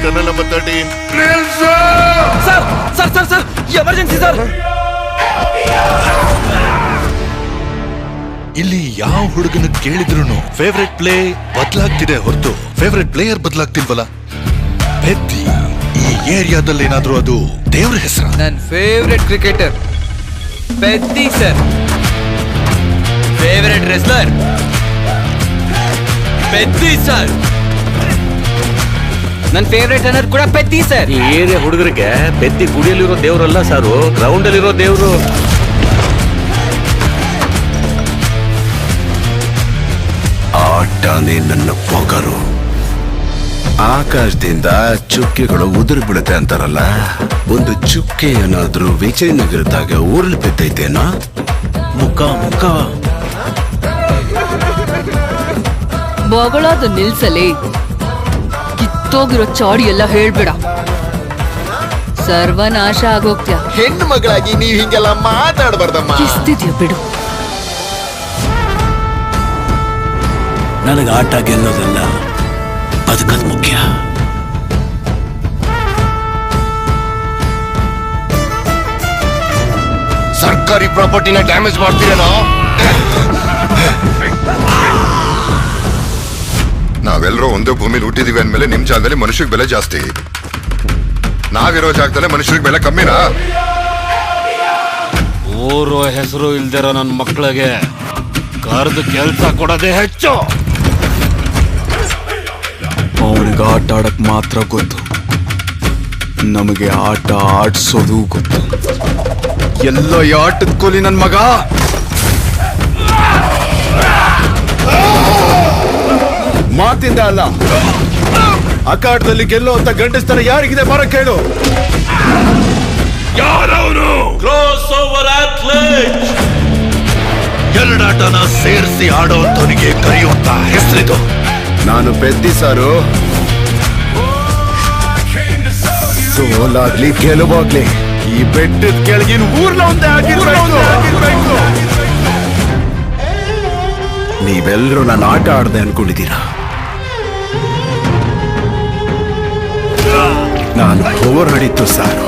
Tunnel number 13. Sir sir sir sir emergency sir. ಇಲ್ಲಿ ಯಾವ ಹುಡುಗನ ಕೇಳಿದ್ರು ಫೇವ್ರೆಟ್ ಪ್ಲೇ ಬದಲಾಗ್ತಿದೆ ಹೊರತು ಫೇವ್ರೆಟ್ ಪ್ಲೇಯರ್ ಬದಲಾಗ್ತಿಲ್ವಲ್ಲ. ಪೆದ್ದಿ ಈ ಏರಿಯಾದಲ್ಲಿ ಏನಾದ್ರೂ ಅದು ದೇವ್ರ ಹೆಸರು. ನನ್ನ ಫೇವ್ರೆಟ್ ಕ್ರಿಕೆಟರ್ ಪೆದ್ದಿ ಸರ್. ಫೇವ್ರೆಟ್ ರೆಸ್ಲರ್ ಪೆದ್ದಿ ಸರ್. ನನ್ನ ಫೇವ್ರೆಟ್ ರನ್ನರ್ ಕೂಡ ಪೆದ್ದಿ ಸರ್. ಈ ಏರಿಯಾ ಹುಡುಗರಿಗೆ ಪೆದ್ದಿ ಗುಡಿಯಲ್ಲಿರೋ ದೇವ್ರಲ್ಲ ಸಾರು, ಗ್ರೌಂಡ್ ಅಲ್ಲಿರೋ ದೇವ್ರು. ಆಟನೇ ನನ್ನ ಪೊಗರು. ಆಕಾಶದಿಂದ ಚುಕ್ಕೆಗಳು ಉದುರು ಬೀಳುತ್ತೆ ಅಂತಾರಲ್ಲ, ಒಂದು ಚುಕ್ಕೆ ಏನಾದ್ರೂ ವಿಜಯನಗರದಾಗ ಊರಲ್ಲಿ ಬಿದ್ದೈತೇನೋ. ಮುಖ ಮುಖ ಬಗಳೋದು ನಿಲ್ಸಲಿ. ಕಿತ್ತೋಗಿರೋ ಚಾಡಿ ಎಲ್ಲ ಹೇಳ್ಬೇಡ, ಸರ್ವನಾಶ ಆಗೋಗ್ತ್ಯಾ. ಹೆಣ್ಣು ಮಗಳಾಗಿ ನೀವ್ ಹಿಂಗೆಲ್ಲ ಮಾತಾಡಬಾರ್ದಮ್ಮ. ಕಿಸ್ತಿದ್ಯಾ ಬಿಡು. ನನಗೆ ಆಟ ಗೆಲ್ಲೋದಲ್ಲ, ಬದುಕದ್ ಮುಖ್ಯ. ಸರ್ಕಾರಿ ಪ್ರಾಪರ್ಟಿನ ಡ್ಯಾಮೇಜ್ ಮಾಡ್ತೀರೇನೋ. ನಾವೆಲ್ಲರೂ ಒಂದೇ ಭೂಮಿಲಿ ಹುಟ್ಟಿದೀವಿ ಅಂದ್ಮೇಲೆ ನಿಮ್ ಜಾಗದಲ್ಲಿ ಮನುಷ್ಯರಿಗೆ ಬೆಲೆ ಜಾಸ್ತಿ, ನಾವಿರೋ ಜಾಗದಲ್ಲಿ ಮನುಷ್ಯರಿಗೆ ಬೆಲೆ ಕಮ್ಮಿನಾ? ಊರು ಹೆಸರು ಇಲ್ದಿರೋ ನನ್ನ ಮಕ್ಕಳಿಗೆ ಕರೆದು ಕೆಲಸ ಕೊಡೋದೇ ಹೆಚ್ಚು. ಅವನಿಗೆ ಆಟ ಆಡಕ್ ಮಾತ್ರ ಗೊತ್ತು, ನಮಗೆ ಆಟ ಆಡ್ಸೋದು ಗೊತ್ತು. ಎಲ್ಲೋ ಈ ಆಟದ ಕೋಲಿ ನನ್ ಮಗ. ಮಾತಿಂದ ಅಲ್ಲ, ಅಖಾಡದಲ್ಲಿ ಗೆಲ್ಲೋ ಅಂತ ಗಂಡಸ್ತರ ಯಾರಿಗಿದೆ ಬರ ಕೇಳು. ಯಾರವನು? Cross over athlete. ಎರಡಾಟನ ಸೇರಿಸಿ ಆಡೋಂಥವನಿಗೆ ಕರೆಯುವಂತ ಹೆಸರಿದು. ನಾನು ಪೆದ್ದಿ ಸಾರು. ಸೋಲಾಗ್ಲಿ ಗೆಲುವಾಗ್ಲಿ ಈ ಬೆಟ್ಟದ ಕೆಳಗಿನ ಊರ್ನ ಒಂದೇ ಆಗಿರ್ಬೇಕು. ನೀವೆಲ್ಲರೂ ನಾನು ಆಟ ಆಡ್ದೆ ಅನ್ಕೊಂಡಿದ್ದೀರಾ. ನಾನು ಹೋರಾಡಿತ್ತು ಸಾರು.